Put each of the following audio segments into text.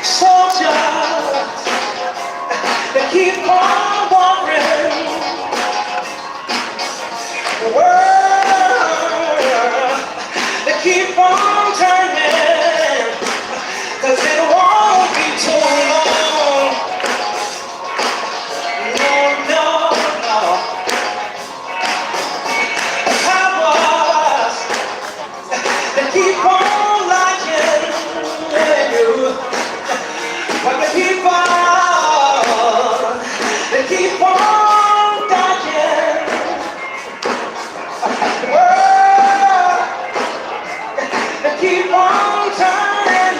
Soldiers that keep on walking, the world that keep on turning, 'cause it won't be too long. No, no, no. Powers that keep on lying in you, but the people that keep on dying, the world that keep on turning,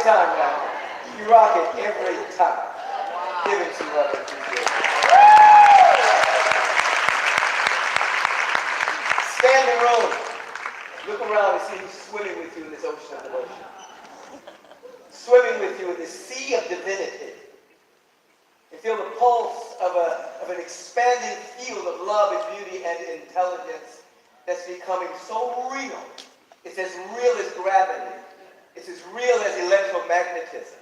time now. You rock it every time. Give it to Brother. Stand in the room. Look around and see who's swimming with you in this ocean of devotion. Swimming with you in this sea of divinity. You feel the pulse of an expanding field of love and beauty and intelligence that's becoming so real. It's as real as gravity. It's as real as electromagnetism.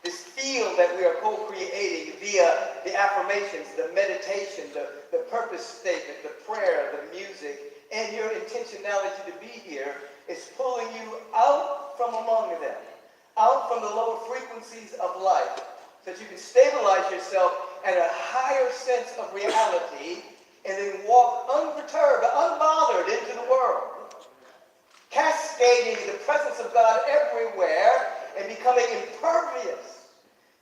This field that we are co-creating via the affirmations, the meditation, the purpose statement, the prayer, the music, and your intentionality to be here is pulling you out from among them, out from the lower frequencies of life, so that you can stabilize yourself at a higher sense of reality and then walk unperturbed, unbothered into the world, cascading the presence of God everywhere and becoming impervious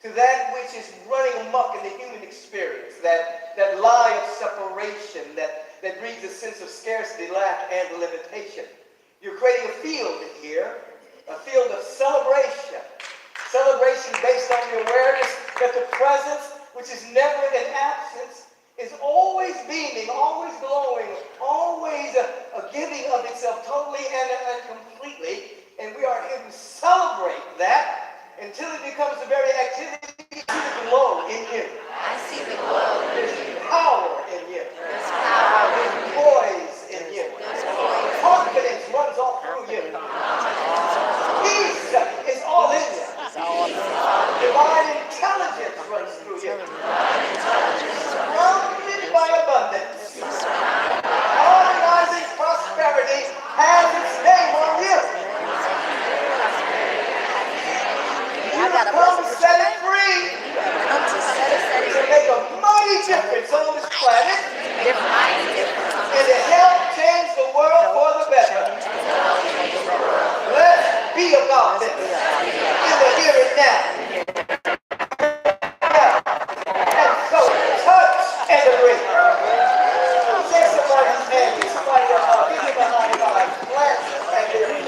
to that which is running amok in the human experience, that lie of separation that breeds a sense of scarcity, lack, and limitation. You're creating a field here, a field of celebration. Celebration based on the awareness that the presence, which is never in absence, is always beaming, always glowing, always a giving of itself totally and completely. And we are here to celebrate that until it becomes the very activity. I see the glow in you. I see the glow in There's you. power in you. There's power There's in you. poise in you. There's poise. Confidence runs all through you. Peace is all in you. Divine intelligence runs through you. Surrounded by abundance. Organizing prosperity has its name on you. You come to set it free to make a mighty difference on this planet and to help change the world for the better. Let's be about this in the here and now. And so touch and agree. Shake somebody's hand, give somebody a hug, give them a high five, bless and agree.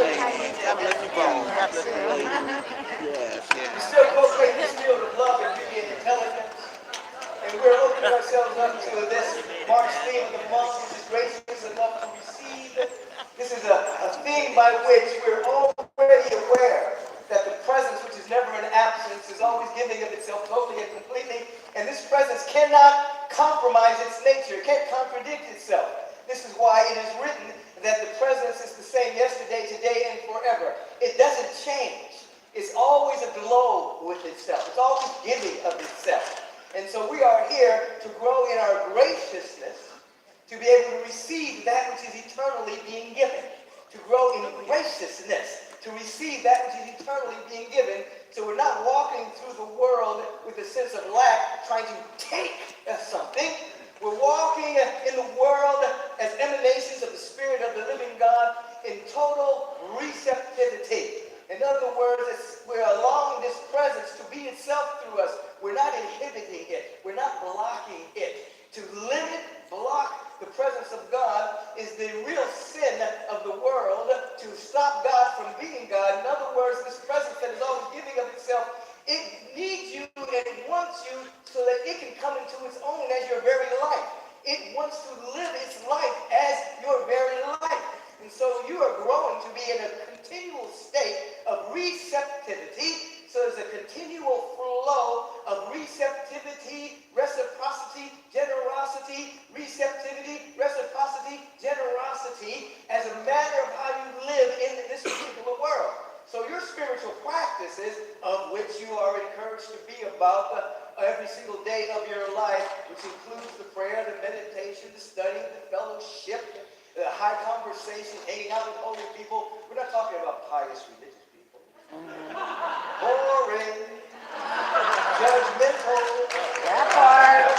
We still cultivate this field of love and beauty and intelligence. And we're opening ourselves up to this Mark's theme of the month, which is gracious enough to receive. This is a theme by which we're already aware that the presence, which is never in absence, is always giving of itself totally and completely. And this presence cannot compromise its nature. It can't contradict itself. This is why it is written that the presence is the same yesterday, today, and forever. It doesn't change. It's always aglow with itself. It's always giving of itself. And so we are here to grow in our graciousness, to be able to receive that which is eternally being given, to grow in graciousness, to receive that which is eternally being given, so we're not walking through the world with a sense of lack, trying to take something. We're walking in the world as emanations of the Spirit of the living God in total receptivity. In other words, we're allowing this presence to be itself through us. We're not inhibiting it. We're not blocking it. To limit, block the presence of God is the real sin of the world, to stop God from being God. In other words, this presence that is always giving of itself, it needs you and it wants you so that it can come into its own as your very life. It wants to live its life as your very life. And so you are growing to be in a continual state of receptivity. So there's a continual flow of receptivity, reciprocity, generosity, receptivity, reciprocity, generosity as a matter of how you live in this particular world. So your spiritual practices, of which you are encouraged to be about every single day of your life, which includes the prayer, the meditation, the study, the fellowship, the high conversation, hanging out with holy people. We're not talking about pious religious people. Boring, judgmental. That part.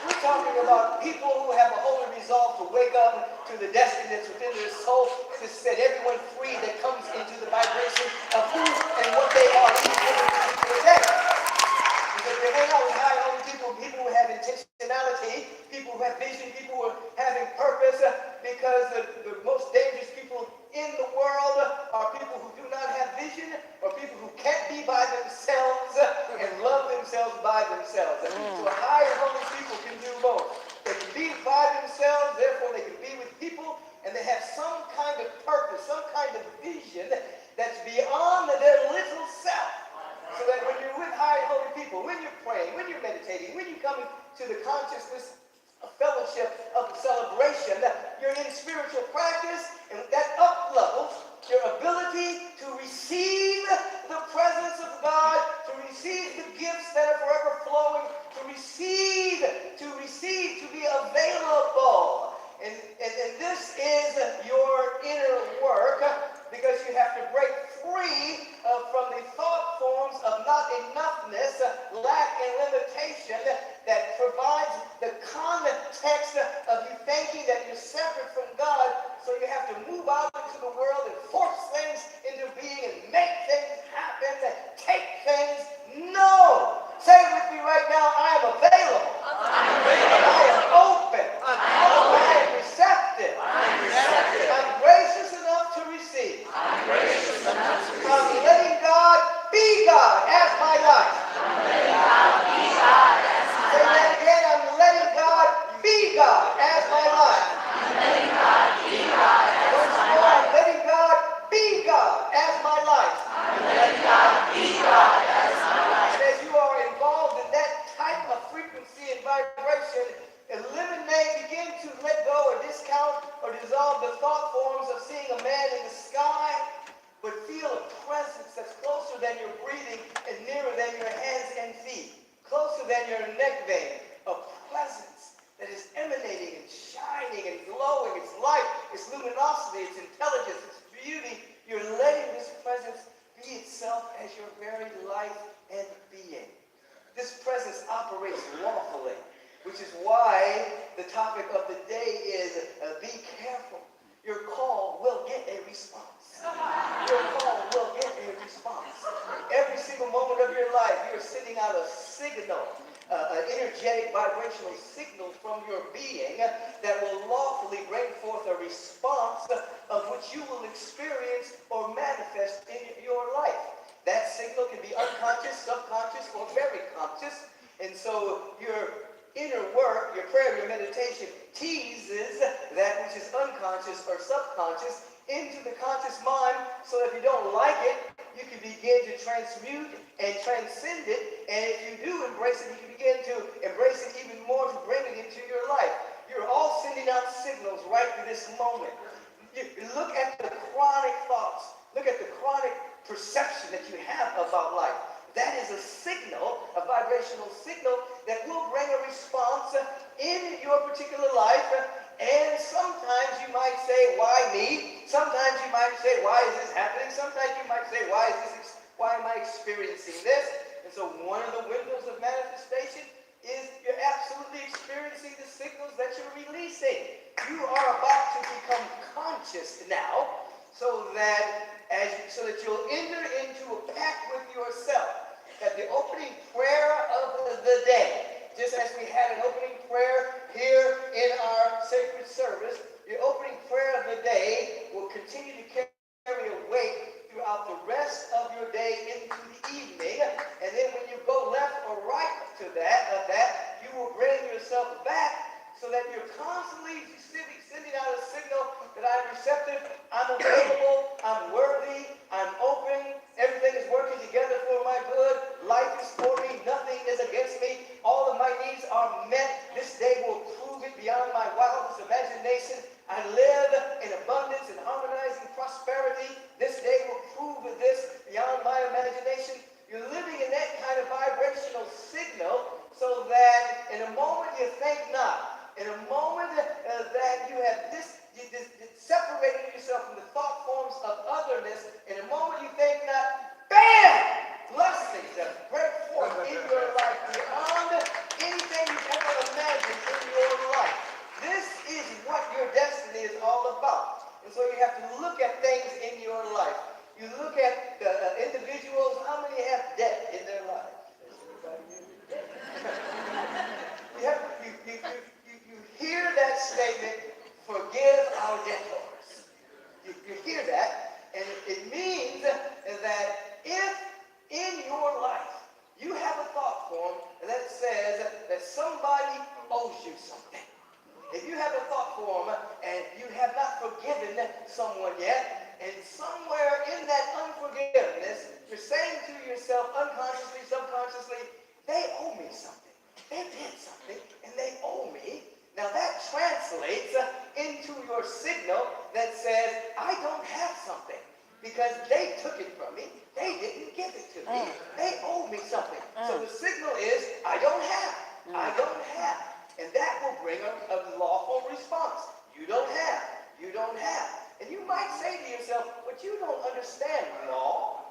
We're talking about people who have a holy resolve to wake up to the destiny that's within their soul, to set everyone free that comes into the vibration of who and what they are each particular day. Because we hang out with high holy people, people who have intentionality, people who have vision, people who are having purpose, because the most dangerous people in the world are people who do not have vision, or people who can't be by kind of purpose, some kind of vision that's beyond their little self. So that when you're with high and holy people, when you're praying, when you're meditating, when you come to the consciousness of fellowship, of celebration, that you're in spiritual practice, and that up levels your ability to receive the presence of God, to receive the gifts that are forever flowing, to receive, to be available. And this is your inner work, because you have to break free from the thought forms of not enoughness, lack, and limitation that provides the context of you thinking that you're separate from God. So you have to move out into the world and force things into being and make things happen, take things. No! Say it with me right now. I am available. I am open. I am receptive. I'm gracious enough to receive. I'm letting God be God as my life. Say that again. I'm letting God be God as my life. Once more, I'm letting God be God as my life. And as you are involved in that type of frequency and vibration, begin to let go or discount or dissolve the thought forms of seeing a man in the sky, but feel a presence that's closer than your breathing and nearer than your hands and feet, closer than your neck vein, a presence that is emanating and shining and glowing. It's light, it's luminosity, it's intelligence, it's beauty. You're letting this presence be itself as your very life and being. This presence operates lawfully, which is why the topic of the day is be careful. Your call will get a response. Your call will get a response. Every single moment of your life, you're sending out a signal, an energetic vibrational signal from your being that will lawfully bring forth a response of which you will experience or manifest in your life. That signal can be unconscious, subconscious, or very conscious. And so your inner work, your prayer, your meditation teases that which is unconscious or subconscious into the conscious mind, so if you don't like it, you can begin to transmute and transcend it. And if you do embrace it, you can begin to embrace it even more to bring it into your life. You're all sending out signals right to this moment. You look at the chronic thoughts. Look at the chronic perception that you have about life. That is a signal, a vibrational signal that will bring a response in your particular life. And sometimes you might say, why me? Sometimes you might say, why is this happening? Sometimes you might say, why am I experiencing this? And so one of the windows of manifestation is you're absolutely experiencing the signals that you're releasing. You are about to become conscious now, so that you'll enter into a pact with yourself. At the opening prayer of the day, just as we had an opening prayer here in our sacred service, the opening prayer of the day will continue to carry a weight throughout the rest of your day into the evening. And then when you go left or right to that, you will bring yourself back so that you're constantly sending out a signal that I'm receptive, I'm available, I'm worthy, I'm open, everything is working together for my good, life is for me, nothing is against me, all of my needs are met. This day will prove it beyond my wildest imagination. I live in abundance and harmonizing prosperity. This day will prove this beyond my imagination. You're living in that kind of vibrational signal, so that in a moment you think not. In a moment that you have separated yourself from the thought forms of otherness, in a moment you think not, bam! Blessings that break forth in your life beyond anything you've ever imagined in your life. This is what your destiny is all about. And so you have to look at things in your life. You look at the individuals, how many have debt in their life? You hear that statement, forgive our debtors. You hear that, and it means that if in your life you have a thought form that says that somebody owes you something, if you have a thought form and you have not forgiven some someone yet, and somewhere in that unforgiveness, you're saying to yourself unconsciously, subconsciously, they owe me something. They did something, and they owe me. Now that translates into your signal that says, I don't have something because they took it from me. They didn't give it to me. They owe me something. So the signal is, I don't have. I don't have. And that will bring a lawful response. You don't have. You don't have. And you might say to yourself, but you don't understand law.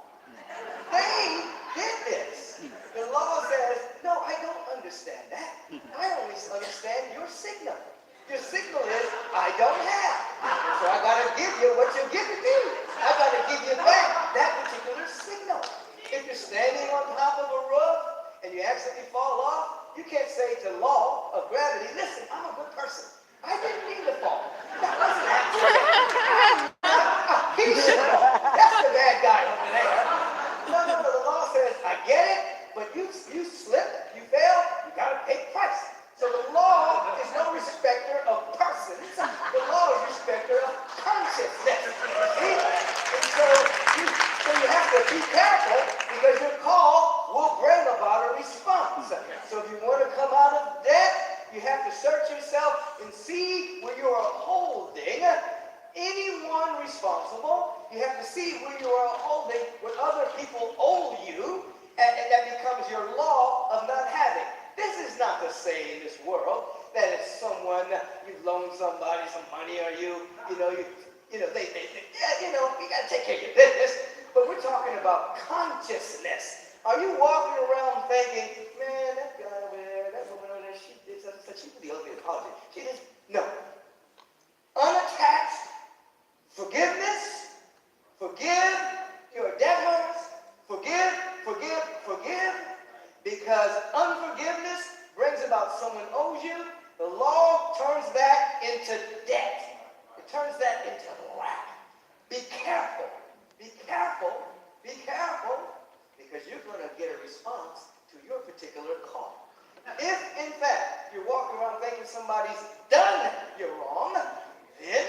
They did this. The law says, no, I don't understand that. I only understand your signal. Your signal is, I don't have. So I got to give you what you're giving me. I got to give you back that particular signal. If you're standing on top of a roof and you accidentally fall off, you can't say to law of gravity, listen, I'm a good person. I didn't mean to fall. That wasn't an accident. He should know. That's the bad guy over there. No, the law says, I get it, but you slipped, you failed, you got to pay price. So the law is no respecter of persons. The law is respecter of consciousness. See? And so you have to be careful because your call will bring about a response. So if you want to come out of debt, you have to search yourself and see where you are holding anyone responsible. You have to see where you are holding what other people owe you, and that becomes your law of not having. This is not to say in this world that if someone, you've loaned somebody some money, or you got to take care of your business. But we're talking about consciousness. Are you walking around thinking, man, that guy over there, that woman over there, she did such and such, she did the ugly apology. She did, no. Unattached forgiveness, forgive your debtors, forgive, because unforgiveness brings about someone owes you. The law turns that into debt. It turns that into lack. Be careful, because you're going to get a response to your particular call. If, in fact, you're walking around thinking somebody's done you wrong, then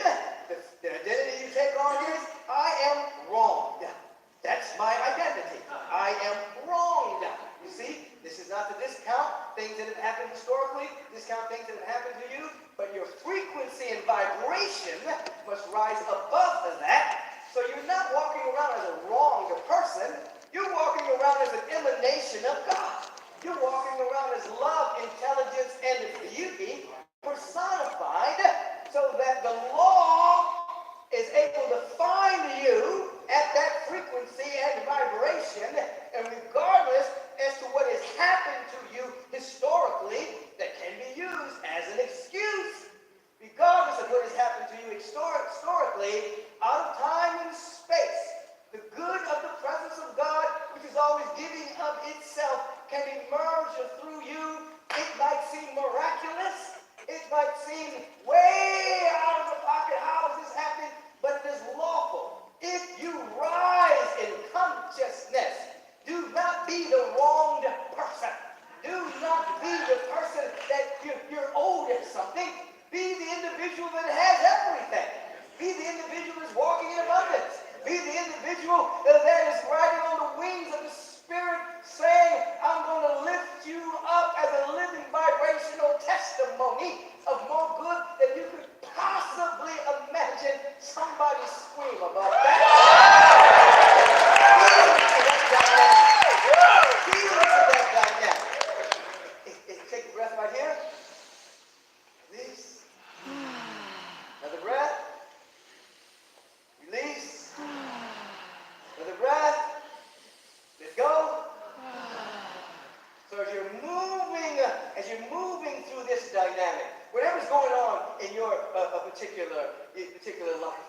the identity you take on is, I am wronged. That's my identity. I am wronged. You see, this is not to discount things that have happened historically, discount things that have happened to you, but your frequency and vibration must rise above that. So you're not walking around as a wronged person. You're walking around as an emanation of God. You're walking around as love, intelligence, and beauty personified, so that the law is able to find you at that frequency and vibration, and regardless as to what has happened to you historically, that can be used as an excuse. Regardless of what has happened to you historically, out of time and space, the good of the presence of God, which is always giving of itself, can emerge through you. It might seem miraculous. It might seem way out of the pocket. How is this happening? But it is lawful. If you rise in consciousness, do not be the wronged person. Do not be the person that you're owed something. Be the individual that has everything. Be the individual that's walking in abundance. Be the individual that is riding on the wings of the Spirit, saying, I'm going to lift you up as a living vibrational testimony of more good than you could possibly imagine. Somebody scream about that. Take a breath right here. Release. Another breath. Release. Another breath. Let go. So as you're moving through this dynamic, whatever's going on in your particular life,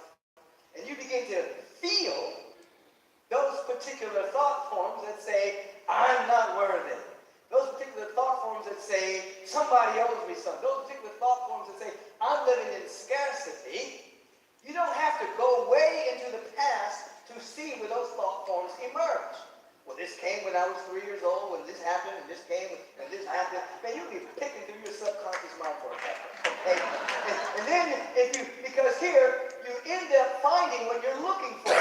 and you begin to feel those particular thought forms that say, I'm not worthy. Those particular thought forms that say, somebody owes me something. Those particular thought forms that say, I'm living in scarcity. You don't have to go way into the past to see where those thought forms emerge. Well, this came when I was 3 years old, when this happened, and this came, and this happened. Man, you'll be picking through your subconscious mind for a second, okay? And then, because here, you end up finding what you're looking for.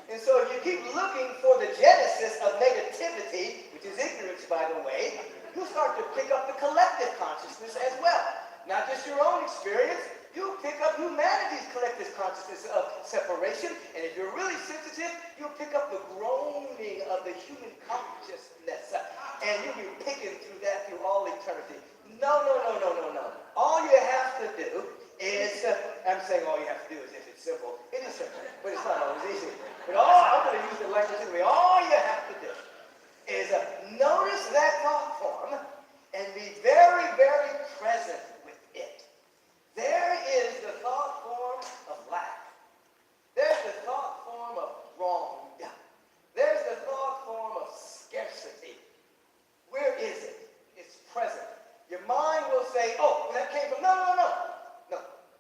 And so if you keep looking for the genesis of negativity, which is ignorance, by the way, you'll start to pick up the collective consciousness as well. Not just your own experience, you'll pick up humanity's collective consciousness of separation. And if you're really sensitive, you'll pick up the groaning of the human consciousness. And you'll be picking through that through all eternity. No. All you have to do is, I'm saying all you have to do is if it's simple. It is simple, but it's not always easy. But I'm going to use the language anyway. All you have to do is notice that thought form and be very, very present with it. There is the thought form of lack. There's the thought form of wrong. There's the thought form of scarcity. Where is it? It's present. Your mind will say, oh, that came from, no.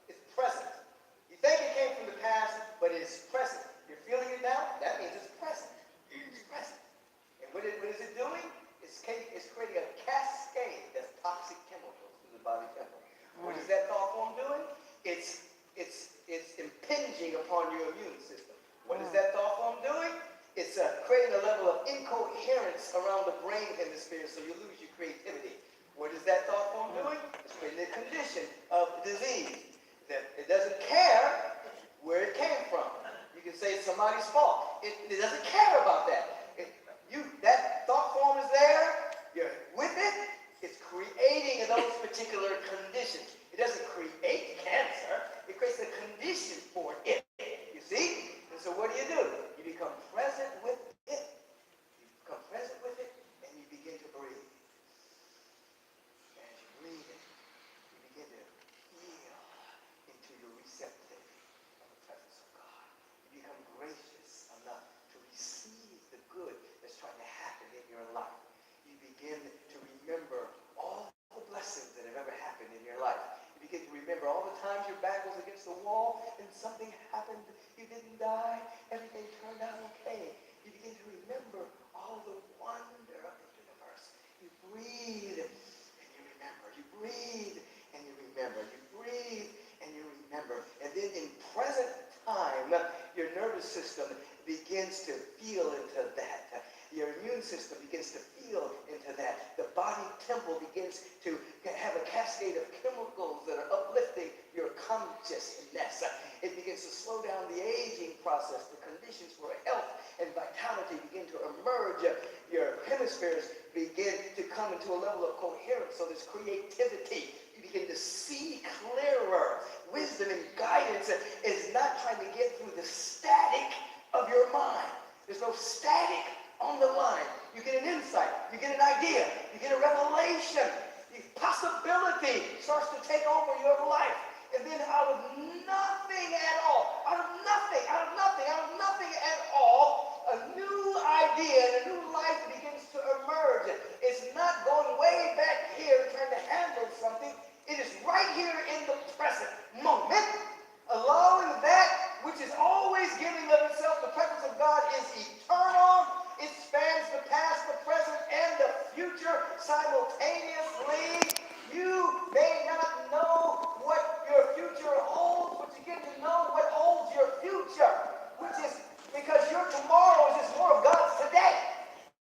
It's present. You think it came from the past, but it's present. You're feeling it now? That means it's present. It's present. And what is it doing? It's creating a cascade of toxic chemicals through the body temple. What is that thought form doing? It's impinging upon your immune system. What is that thought form doing? It's creating a level of incoherence around the brain hemisphere so you lose your creativity. What is that thought form doing? It's creating a condition of disease. That it doesn't care where it came from. You can say it's somebody's fault. It doesn't care about that. That thought form is there. You're with it. It's creating those particular conditions. It doesn't create cancer. It creates a condition for it. You see? And so what do? You become present with it. You become present with it, and you begin to breathe. As you breathe it, you begin to feel into your receptivity of the presence of God. You become gracious enough to receive the good that's trying to happen in your life. You begin to remember all the blessings that have ever happened in your life. You begin to remember all the times your back was against the wall and something happened. You didn't die. Everything turned out okay. You begin to remember all the wonder of the universe. You breathe and you remember. You breathe and you remember. You breathe and you remember. And then in present time, your nervous system begins to feel into that. Your immune system begins to feel into that. The body temple begins to have a cascade of chemicals that are uplifting your consciousness. It begins to slow down the aging process. The conditions for health and vitality begin to emerge. Your hemispheres begin to come into a level of coherence. So there's creativity. You begin to see clearer. Wisdom and guidance is not trying to get through the static of your mind. There's no static on the line. You get an insight. You get an idea. You get a revelation. The possibility starts to take over your life. And then out of nothing at all, out of nothing at all, a new idea and a new life begins to emerge. It's not going way back here trying to handle something. It is right here in the present moment, allowing that which is always giving of itself. The presence of God is eternal. It spans the past, the present, and the future simultaneously. You may not know what your future holds, but you get to know what holds your future, which is because your tomorrow is just more of God's today.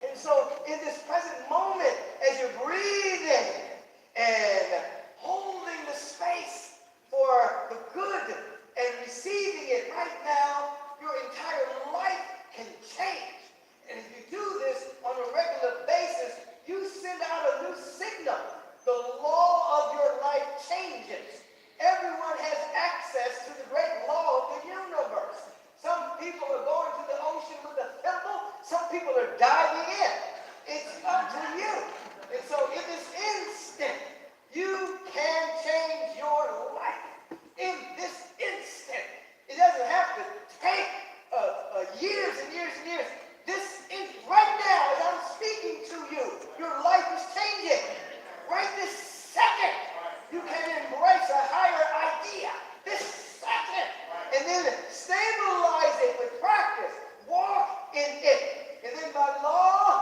And so in this present moment, as you're breathing and holding the space for the good and receiving it right now, your entire life can change. And if you do this on a regular basis, you send out a new signal. The law of your life changes. Everyone has access to the great law of the universe. Some people are going to the ocean with a thimble. Some people are diving in. It's up to you. And so in this instant, you can change your life. In this instant. It doesn't have to take years and years and years. Right now, as I'm speaking to you, your life is changing. Right this second, you can embrace a higher idea. This second. And then stabilize it with practice. Walk in it. And then by law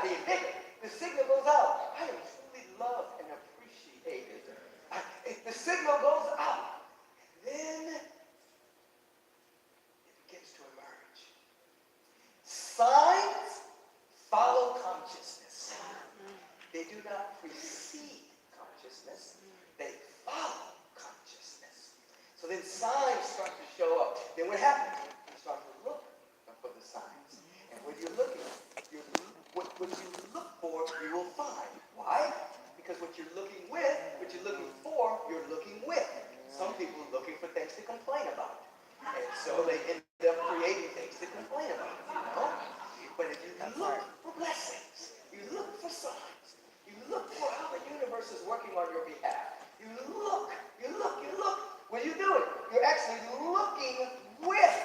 reality and bigger. The signal goes out. I am truly loved and appreciated. The signal goes out. And then it begins to emerge. Signs follow consciousness. They do not precede consciousness. They follow consciousness. So then signs start to show up. Then what happens? You start to look for the signs. And when you're looking, what you look for, you will find. Why? Because what you're looking for, you're looking with. Some people are looking for things to complain about. And so they end up creating things to complain about. You know? But if you look for blessings, you look for signs, you look for how the universe is working on your behalf. You look. What are you doing? You're actually looking with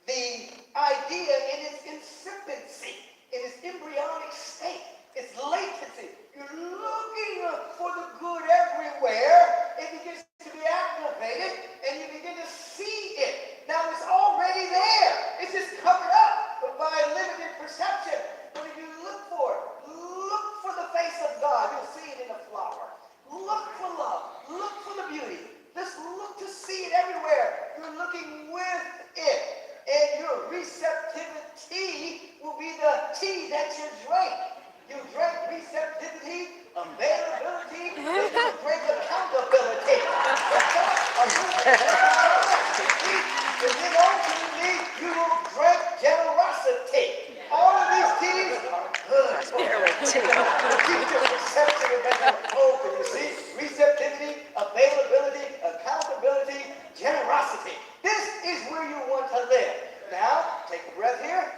the idea in its infancy, in its embryonic state, its latency. You're looking for the good everywhere. It begins to be activated, and you begin to see it. Now it's already there. It's just covered up by limited perception. What do you look for? Look for the face of God. You'll see it in a flower. Look for love. Look for the beauty. Just look to see it everywhere. You're looking with it. And your receptivity will be the tea that you drink. You drink receptivity, availability, and you drink accountability. And then ultimately, you will drink generosity. All of these teas are good. Keep your perception of that open. You see, receptivity, availability, accountability, generosity. This is where you want to live. Now, take a breath here.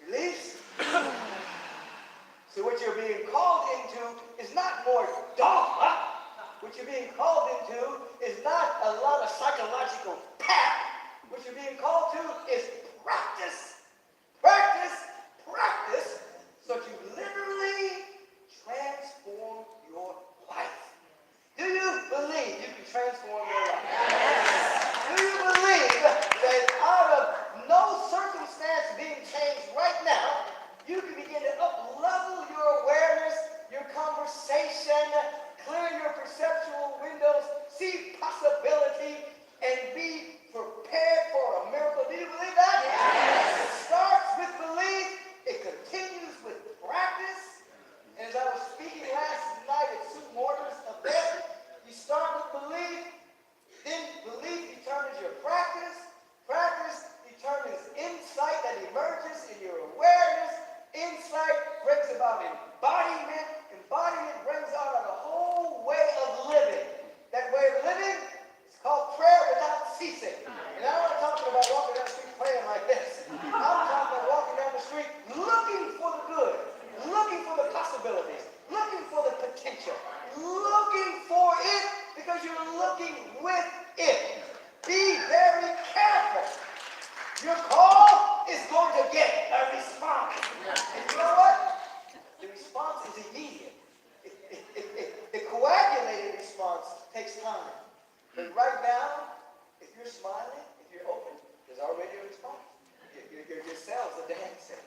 Release. So what you're being called into is not more dogma. What you're being called into is not a lot of psychological pap. What you're being called to is practice. Practice. Practice. So that you literally transform your life. Do you believe you can transform your life? Yes. Do you believe that out of no circumstance being changed right now, you can begin to up-level your awareness, your conversation, clear your perceptual windows, see possibility, and be prepared for a miracle? Do you believe that? Yes. It starts with belief. It continues with practice. And as I was speaking last night at Sue Morton's event, you start with belief, then belief determines your practice. Practice determines insight that emerges in your awareness. Insight brings about embodiment. Embodiment brings out a whole way of living. That way of living is called prayer without ceasing. And I'm not talking about walking down the street praying like this. I'm talking about walking down the street looking for the good, looking for the possibilities, looking for the potential, looking for it because you're looking with it. Be very careful. Your call is going to get a response. And you know what? The response is immediate. The coagulated response takes time. But right now, if you're smiling, if you're open, there's already a response. Your cells are dancing.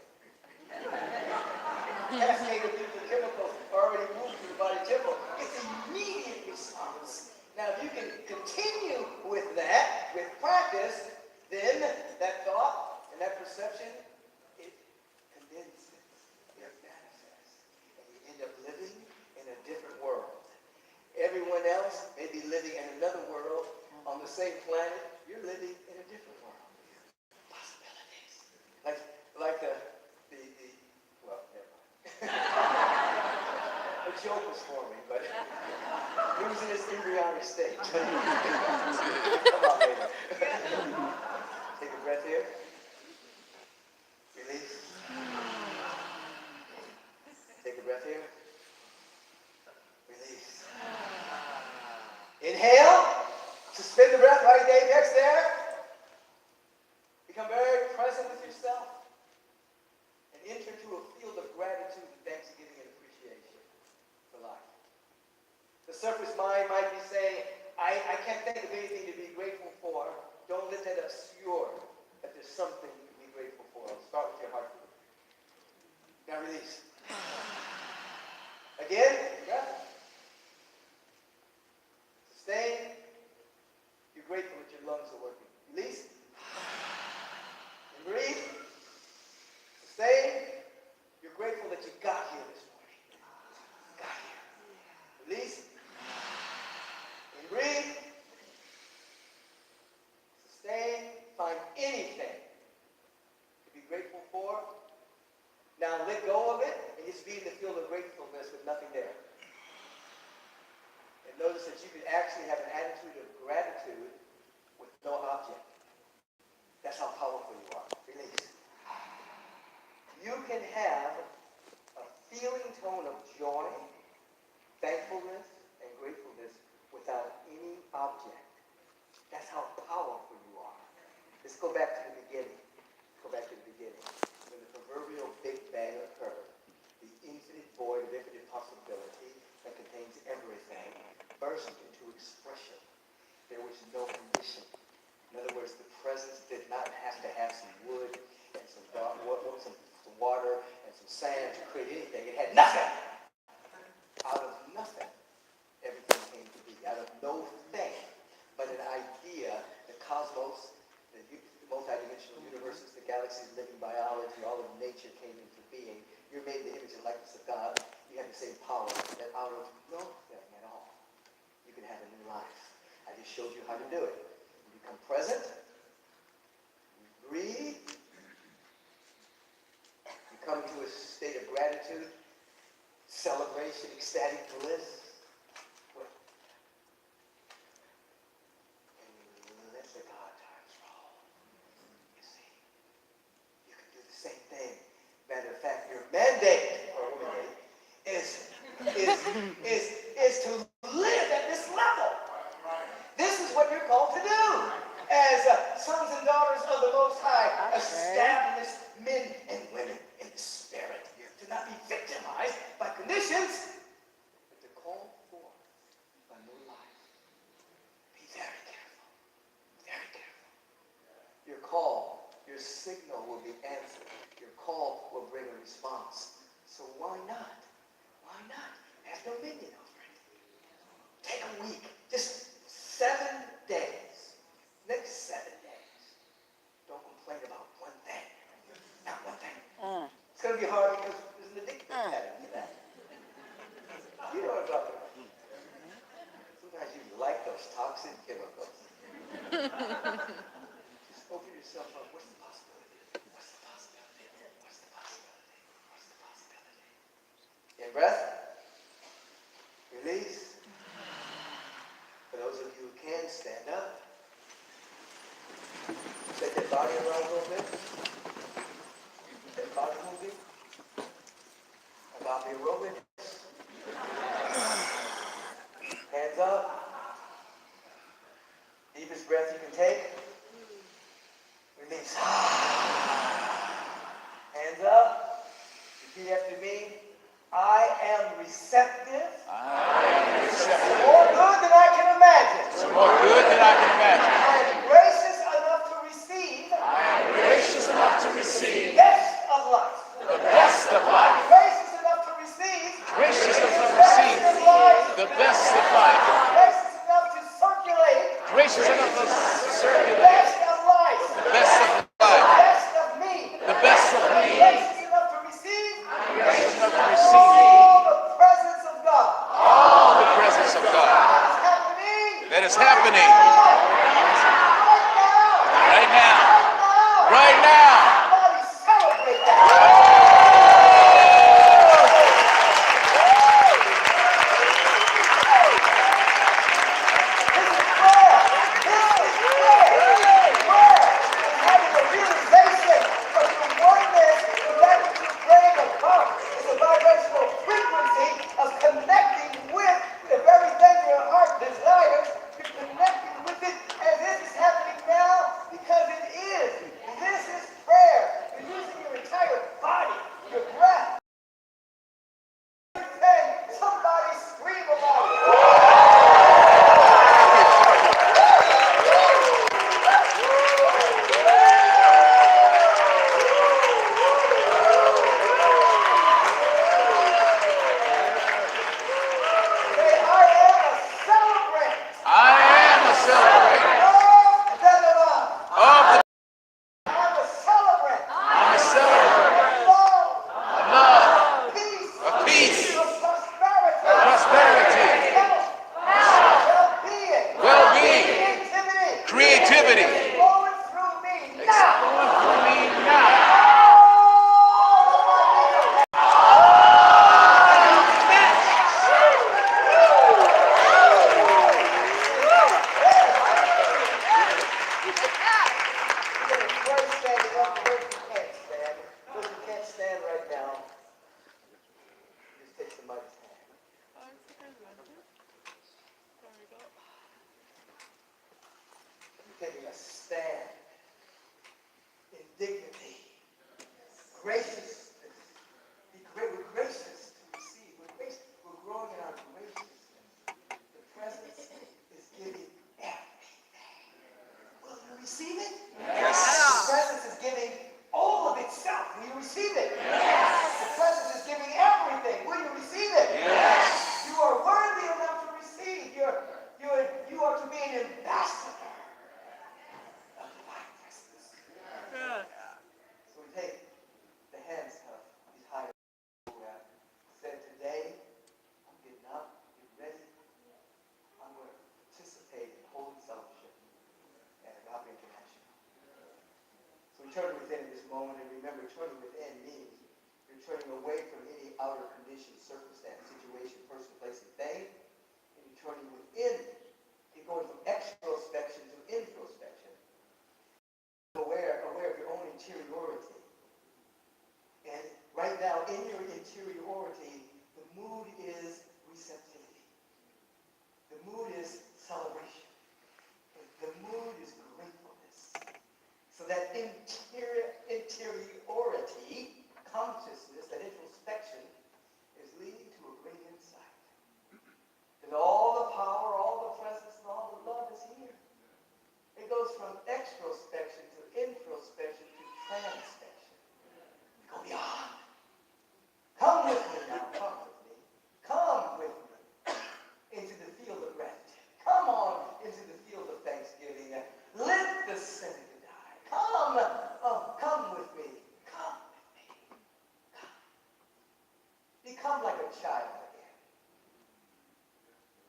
Cascade of different chemicals already moved through the body temple. It's an immediate response. Now, if you can continue with that, with practice, then that thought and that perception, it condenses, it manifests, and you end up living in a different world. Everyone else may be living in another world on the same planet. You're living in a different world. Possibilities. Like the well, never mind. A joke was forming, but it was in its embryonic state. Come on, baby. Take a breath here. Release. Take a breath here. Release. Inhale. Suspend the breath right at the apex there. Become very present with yourself. And enter into a field of gratitude and thanksgiving and appreciation for life. The surface mind might be saying, I can't think of anything to be grateful for. Don't let that obscure that there's you can actually have an attitude of gratitude with no object. That's how powerful you are. Release. You can have a feeling tone of joy, thankfulness, and gratefulness without any object. That's how powerful you are. Let's go back to the beginning. Go back to the beginning. When the proverbial Big Bang occurred, the infinite void of infinite possibility that contains everything burst into expression. There was no condition. In other words, the presence did not have to have some wood and some water and some sand to create anything. It had nothing. Out of nothing, everything came to be. Out of no thing but an idea, the cosmos, the multidimensional universes, the galaxies, living biology, all of nature came into being. You're made in the image and likeness of God. You have the same power that out of nothing at all, you can have a new life. I just showed you how to do it. You become present, you breathe, you come to a state of gratitude, celebration, ecstatic bliss. And let the God times roll. You see, you can do the same thing. Matter of fact, your mandate or mandate is to live at this level. This is what you're called to do as sons and daughters of the Most High, established men and women in the Spirit. To not be victimized by conditions, but to call forth a new life. Be very careful. Very careful. Your call, your signal will be answered. Your call will bring a response. So why not? Why not? Have dominion over it. Take a week. Just 7 days. Next 7 days. Don't complain about one thing. Not one thing. It's going to be hard because there's an addictive pattern to that. You know what I'm talking about. Sometimes you like those toxic chemicals. Just open yourself up. What's the possibility? What's the possibility? What's the possibility? What's the possibility? In breath. Release. For those of you who can, stand up. Set that body around a little bit. That body moving. Agape aerobics. Hands up. Deepest breath you can take. Release. Hands up. Repeat after me. I am receptive. More good than I can imagine. More good than I can imagine. I am gracious enough to receive. Gracious enough to receive The best of life. the best of life. Gracious enough to receive. Gracious enough to The best receive of life. the best of life. Gracious enough to circulate. Gracious enough to The circulate best of life. the best of The life. best of me. The best of me. Gracious enough to receive. Gracious enough to receive All the presence of graciousness. We're gracious to receive. We're growing in our graciousness. The presence is giving everything. Will you receive it? Yes. The presence is giving all of itself. Will you receive it? Yes. The presence is giving everything. Will you receive it? Yes. You are worthy enough to receive. You are to be an ambassador of the divine presence. So we take the hands of these high who have said, today, I'm getting up, getting ready. I'm going to participate in holy fellowship at Agape International. So we turn within in this moment, and remember, turning within means you're turning away from any outer condition, circumstance, situation, person, place, and thing, and you're turning within. You're going from extrospection to introspection. Aware of your own interiority. And right now, in your interiority, the mood is receptivity. The mood is celebration. The mood is gratefulness. So that interiority, consciousness, that introspection, is leading to a great insight. And all the power, all the presence, and all the love is here. It goes from extrospection to introspection to transpection. Go beyond. Come with me now. Come with me. Come with me into the field of gratitude. Come on into the field of thanksgiving. Lift the sinner to die. Come with me. Come with me. Come. Become like a child again.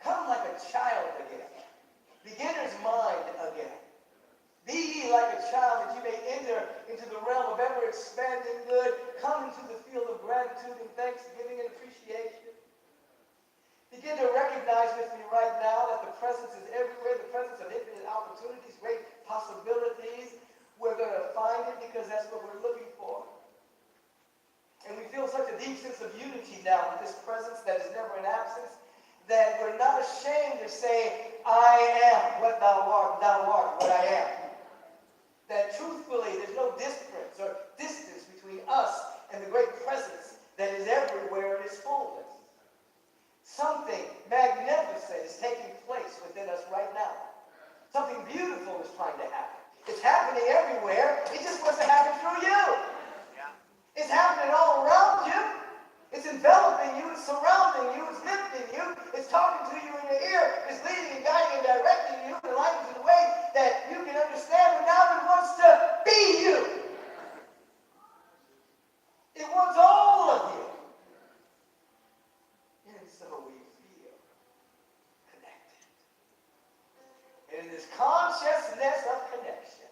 Come like a child again. Beginner's mind again. Be ye like a child that you may enter into the realm of ever-expanding good. Come into the field of gratitude and thanksgiving and appreciation. Begin to recognize with me right now that the presence is everywhere. The presence of infinite opportunities, great possibilities. We're going to find it because that's what we're looking for. And we feel such a deep sense of unity now with this presence that is never in absence, that we're not ashamed to say, I am what thou art what I am. That truthfully, there's no difference or distance between us and the great presence that is everywhere in its fullness. Something magnificent is taking place within us right now. Something beautiful is trying to happen. It's happening everywhere. It just wants to happen through you. It's happening all around you. It's enveloping you. It's surrounding you. It's lifting you. It's talking to you in your ear. It's leading and guiding and directing you in the language and the way that you can understand. But now it wants to be you. It wants all of you. And so we feel connected. And in this consciousness of connection,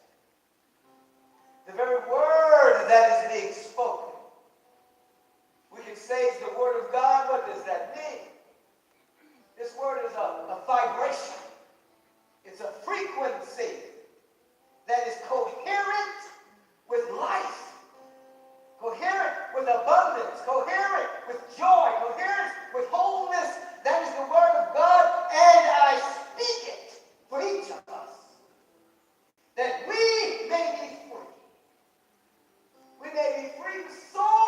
the very word that is being spoken, we can say it's the word of God. What does that mean? This word is a vibration. It's a frequency that is coherent with life, coherent with abundance, coherent with joy, coherent with wholeness. That is the word of God, and I speak it for each of us, that we may be free. We may be free to soar